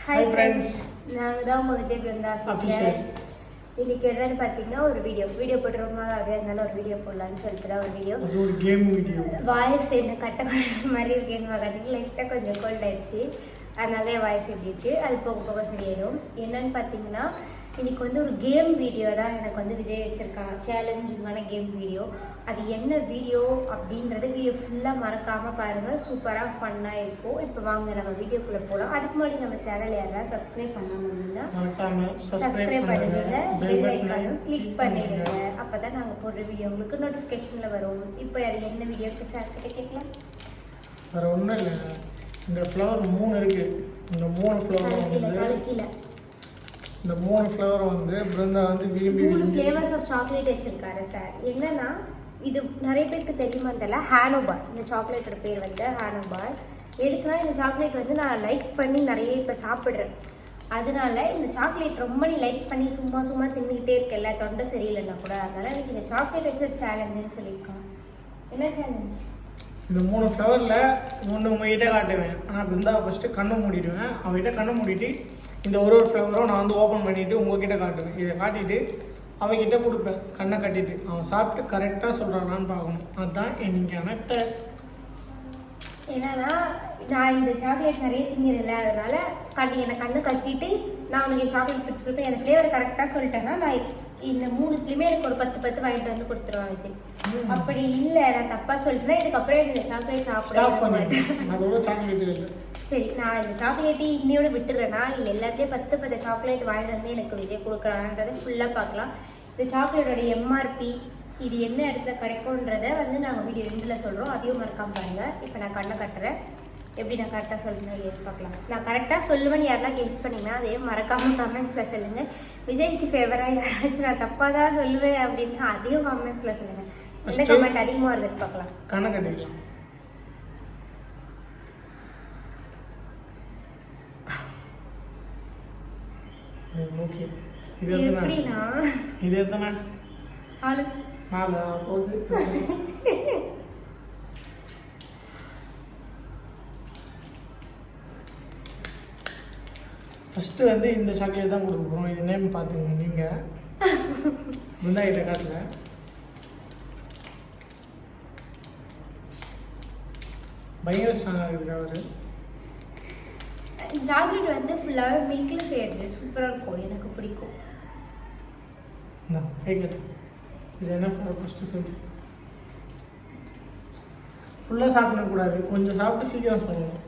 Hi friends, நாங்கள் தான் உங்கள் விஜய் பிருந்தா அஃபிஷியல்ஸ். இன்னைக்கு என்னன்னு பார்த்தீங்கன்னா ஒரு வீடியோ போட்டு ரொம்ப நாள் ஆகுது, அதனால ஒரு வீடியோ போடலான்னு சொல்லிட்டு தான் ஒரு கேம் வீடியோ. வாய்ஸ் என்ன கட்ட மாதிரி இருக்கேன்னு பார்க்கறதுக்கு லைட்டாக கொஞ்சம் கோல்ட் ஆயிடுச்சு, அதனால என் வாய்ஸ் எப்படி இருக்குது அது போக போக சரியாயிடும். என்னன்னு பார்த்தீங்கன்னா இன்றைக்கி வந்து ஒரு கேம் வீடியோ தான் எனக்கு வந்து விஜய் வச்சுருக்காங்க, சேலஞ்சிங்கான கேம் வீடியோ. அது என்ன வீடியோ அப்படின்றது வீடியோ ஃபுல்லாக மறக்காமல் பாருங்கள், சூப்பராக ஃபன்னாக இருக்கும். இப்போ வாங்க நம்ம வீடியோக்குள்ளே போகலாம். அதுக்கு முன்னாடி நம்ம சேனல் யாராவது சப்ஸ்கிரைப் பண்ணாமல் சப்ஸ்கிரைப் பண்ணிடுங்க, பெல் ஐக்கானும் கிளிக் பண்ணிடுங்க, அப்போ தான் நாங்கள் போடுற வீடியோ உங்களுக்கு நோட்டிஃபிகேஷனில் வரும். இப்போ அது என்ன வீடியோக்கு சார் கிட்ட கேட்கலாம். வேறு ஒன்றும் இல்லை, இந்த ஃப்ளவர் 3 இருக்குது. இந்த 3 ஃப்ளவர் கீழே இந்த 3 ஃப்ளவர் வந்து பிருந்தா வந்து விரும்பி 3 ஃப்ளேவர்ஸ் ஆஃப் சாக்லேட் வச்சிருக்காரு சார். என்னன்னா இது நிறைய பேருக்கு தெரியுமா தெரியல, ஹானோபார். இந்த சாக்லேட்டோட பேர் வந்து ஹானோபார். எதுக்குன்னா இந்த சாக்லேட் வந்து நான் லைக் பண்ணி நிறைய இப்போ சாப்பிட்றேன், அதனால இந்த சாக்லேட் ரொம்ப நீ லைக் பண்ணி சும்மா தின்னுக்கிட்டே இருக்கல, தொண்டை சரியில்லைன்னா கூட, அதனால எனக்கு இந்த சாக்லேட் வச்சு ஒரு சேலஞ்சுன்னு சொல்லியிருக்கான். என்ன சேலஞ்ச்? இந்த 3 ஃப்ளவரில் 3 உங்ககிட்ட காட்டுவேன். ஆனால் பிருந்தா ஃபஸ்ட்டு கண்ணை மூடிடுவேன். அவங்ககிட்ட கண்ணை மூடிட்டு இந்த ஒரு ஃப்ளவரும் நான் வந்து ஓப்பன் பண்ணிவிட்டு உங்ககிட்ட காட்டுவேன். இதை காட்டிட்டு அவங்ககிட்ட கொடுப்பேன், கண்ணை கட்டிட்டு. அவன் சாப்பிட்டு கரெக்டாக சொல்கிறானான்னு பார்க்கணும். அதுதான் இன்னைக்கான டெஸ்ட். என்னன்னா நான் இந்த சாக்லேட் நிறைய திங்கிறேன்ல, அதனால என்னை கண்ணு கட்டிட்டு நான் உனக்கு சாக்லேட் பிடிச்சி கொடுப்பேன். எனக்கு ஃப்ளேவர் கரெக்டாக சொல்லிட்டேன்னா நான் இந்த 3த்துலேயுமே எனக்கு ஒரு 10 வாங்கிட்டு வந்து கொடுத்துருவான் விஜய். அப்படி இல்லை நான் தப்பாக சொல்லிட்டேன்னா இதுக்கப்புறம் எனக்கு சாக்லேட் சாப்பிட மாட்டேன். சரி, நான் இந்த சாக்லேட்டு இன்னையோட விட்டுறேன்னா இல்லை எல்லாத்தையும் 10 சாக்லேட் வாங்கிட்டு வந்து எனக்கு விஜய் கொடுக்குறான்றதை ஃபுல்லாக பார்க்கலாம். இந்த சாக்லேட்டோட எம்ஆர்பி இது என்ன இடத்துல கிடைக்கும்ன்றதை வந்து நாங்கள் வீடியோ எண்டில் சொல்கிறோம், அதையும் மறக்காம பாருங்கள். இப்போ நான் கண்ணை கட்டுறேன், எப்படி நான் கரெக்டாக சொல்லணும் இல்லையா பார்க்கலாம். நான் கரெக்டாக சொல்லுவேன்னு யாரெல்லாம் கெஸ் பண்ணிங்கன்னா அதையும் மறக்காமல் கமெண்ட்ஸில் சொல்லுங்கள். விஜய்க்கு ஃபேவராக யாராச்சும் நான் தப்பாக தான் சொல்லுவேன் அப்படின்னா அதையும் கமெண்ட்ஸில் சொல்லுங்கள். எந்த கமெண்ட் அதிகமாக இருக்குன்னு பார்க்கலாம். கண்ணை கட்டிக்கலாம். ஓகே, இது எப்படின்னா இது எத்தனை 4 போகுது. ஃபஸ்ட்டு வந்து இந்த சாக்லேட் தான் கொடுக்க போகிறோம். இது நேம் பார்த்துங்க நீங்கள். பிருந்தா கிட்ட காட்டல. பயங்கர ஸ்ட்ராங்காக இருக்குது அவர். சாக்லேட் வந்து ஃபுல்லாகவே மில்கில் செய்யறது சூப்பராக இருக்கும், எனக்கு பிடிக்கும். கேட்கட்டு இது என்ன ஃப்ளவர் ஃபஸ்ட்டு சொல்லு. ஃபுல்லாக சாப்பிடக்கூடாது, கொஞ்சம் சாப்பிட்டு சீக்கிரம் சொல்லணும்.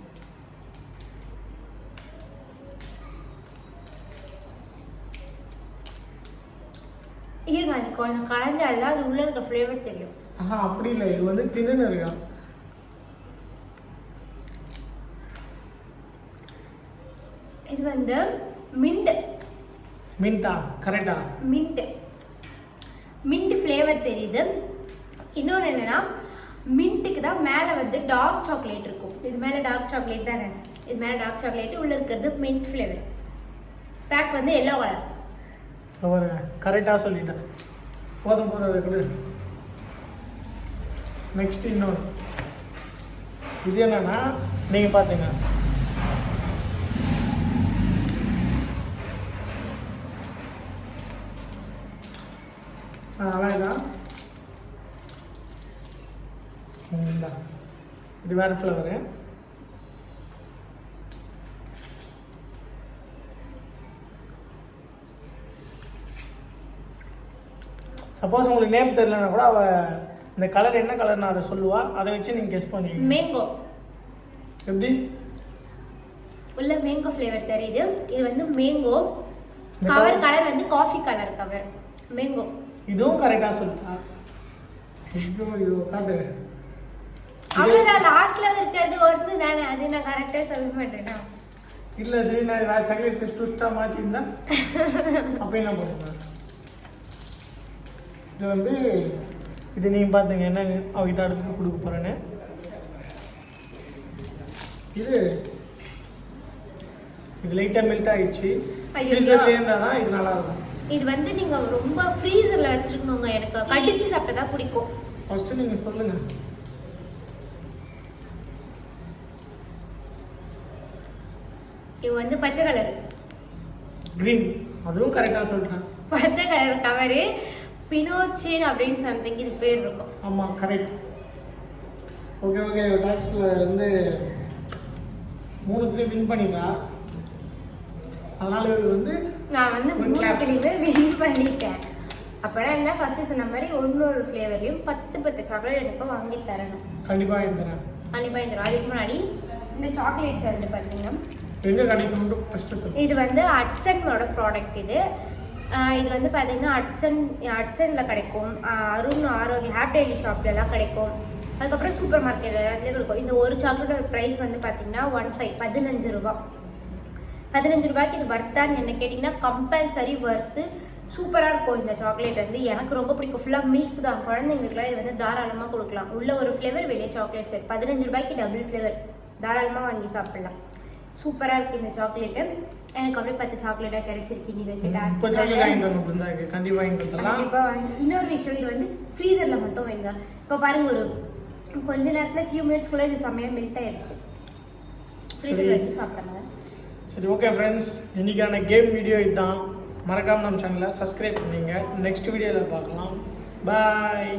இருங்க, அது கொஞ்சம் கலந்தால்தான் அது உள்ள இருக்க ஃப்ளேவர் தெரியும். அப்படி இல்லை, இது வந்து தின்னு இருக்கா. இது வந்து மின்ட்டா? கரெக்டா, மின்ட் ஃப்ளேவர் தெரியுது. இன்னொன்று என்னன்னா மின்ட்டுக்கு தான் மேலே வந்து டார்க் சாக்லேட் இருக்கும். இது மேலே டார்க் சாக்லேட் தானே, இது மேலே டார்க் சாக்லேட்டு, உள்ளே இருக்கிறது மின்ட் ஃப்ளேவர். பேக் வந்து எல்லோ கலர். அவர் கரெக்டாக சொல்லிட்டேன். போதும் அதை கொடு. நெக்ஸ்ட் இன்னொன்று. இது என்னன்னா நீங்கள் பார்த்தீங்க அதான் இது வேறு ஃப்ளவரு. சப்போஸ் உங்களுக்கு நேம் தெரியலன்னா கூட அவள் இந்த கலர் என்ன கலர்னு அதை சொல்லுவா, அதை வச்சு நீங்கள் கெஸ் பண்ணுவீங்க. மேங்கோ. எப்படி? உள்ள மேங்கோ ஃப்ளேவர் தெரியுது. இது வந்து மேங்கோ கலர் வந்து காஃபி கலர் கவர் மேங்கோ. இதுவும் கரெக்டாக சொல்லுவா. காட்டு. அவ்வளோதான், லாஸ்ட்ல இருக்கிறது ஒன்று தானே, அது நான் கரெக்டாக சொல்ல மாட்டேன்னா. இல்லை, இது நான் வேறு சாக்லேட் ட்விஸ்ட்டாக மாற்றிருந்தா அப்போ என்ன பண்ணுவேன். இது வந்து இது நீங்கள் பார்த்துங்க என்ன அவகிட்ட அடுத்து கொடுக்க போகிறேன்னு. இது லைட்டாக மெல்ட் ஆகிடுச்சு. இருந்தால் தான் இது நல்லாயிருக்கும். இது வந்து நீங்கள் ரொம்ப ஃப்ரீசரில் வச்சுருக்கணுங்க, எனக்கு கடிச்சு சாப்பிட்டா தான் பிடிக்கும். ஃபஸ்ட்டு நீங்கள் சொல்லுங்கள். இது வந்து பச்சை கலர் க்ரீன், அதுவும் கரெக்டாக சொல்லிட்டேன். பச்சை கலர் கவரு பினோச்சேன் அப்படின்னு சம்திங் இது பேர் இருக்கும். ஆமாம் கரெக்ட். ஓகே ஓகே, டாக்ஸில் வந்து 3-3 வின் பண்ணிட்டா. அதனால இவர் வந்து நான் வந்து 3 வின் பண்ணிட்டேன். அப்போனா என்ன ஃபர்ஸ்ட் சொன்ன மாதிரி ஒன்னொரு ஃப்ளேவர்லையும் 10 சாக்லேட் எனக்கு வாங்கி தரணும். கண்டிப்பாக இருந்துறேன். கண்டிப்பாக இந்த அதுக்கு முன்னாடி இந்த சாக்லேட்ஸ் வந்து பார்த்தீங்கன்னா எங்கே கிடைக்கும்னு ஃபஸ்ட்டு சொல்லு. இது வந்து ஹட்சனோட ப்ராடக்ட். இது இது வந்து பார்த்தீங்கன்னா ஹட்சனில் கிடைக்கும், அருண் ஆரோக்கிய ஹேப் டெய்லி ஷாப்லலாம் கிடைக்கும், அதுக்கப்புறம் சூப்பர் மார்க்கெட் எல்லாத்துலேயும் கிடைக்கும். இந்த ஒரு சாக்லேட்டோட ப்ரைஸ் வந்து பார்த்தீங்கன்னா 15 ரூபா. 15 ரூபாய்க்கு இது வர்த்தான்னு என்ன கேட்டிங்கன்னா கம்பல்சரி வர்த்து. சூப்பராக இருக்கும் இந்த சாக்லேட் வந்து எனக்கு ரொம்ப பிடிக்கும். ஃபுல்லாக மில்க் தான், குழந்தைங்களுக்குலாம் இது வந்து தாராளமாக கொடுக்கலாம். உள்ள ஒரு ஃப்ளேவர் வெளியே சாக்லேட் ஃப்ளேவர். 15 ரூபாய்க்கு டபுள் ஃப்ளேவர் தாராளமாக வாங்கி சாப்பிடலாம். சூப்பராக இருக்குது இந்த சாக்லேட்டு. எனக்கு அப்படியே 10 சாக்லேட்டாக கிடைச்சிருக்கு. நீ வச்சு கண்டிப்பாக வாங்கி. இன்னொரு விஷயம், இது வந்து ஃப்ரீசரில் மட்டும் வைங்க. இப்போ பாருங்க, ஒரு கொஞ்ச நேரத்தில் ஃபியூ மினிட்ஸ்குள்ளே இது செம்மையாக மெல்ட் ஆயிடுச்சு. ஃப்ரீசரில் வச்சு சாப்பிட்றாங்க. சரி ஓகே ஃப்ரெண்ட்ஸ், இன்றைக்கான கேம் வீடியோ இதுதான். மறக்காமல் நம்ம சேனலை சப்ஸ்கிரைப் பண்ணிங்க. நெக்ஸ்ட் வீடியோவில் பார்க்கலாம். பாய்.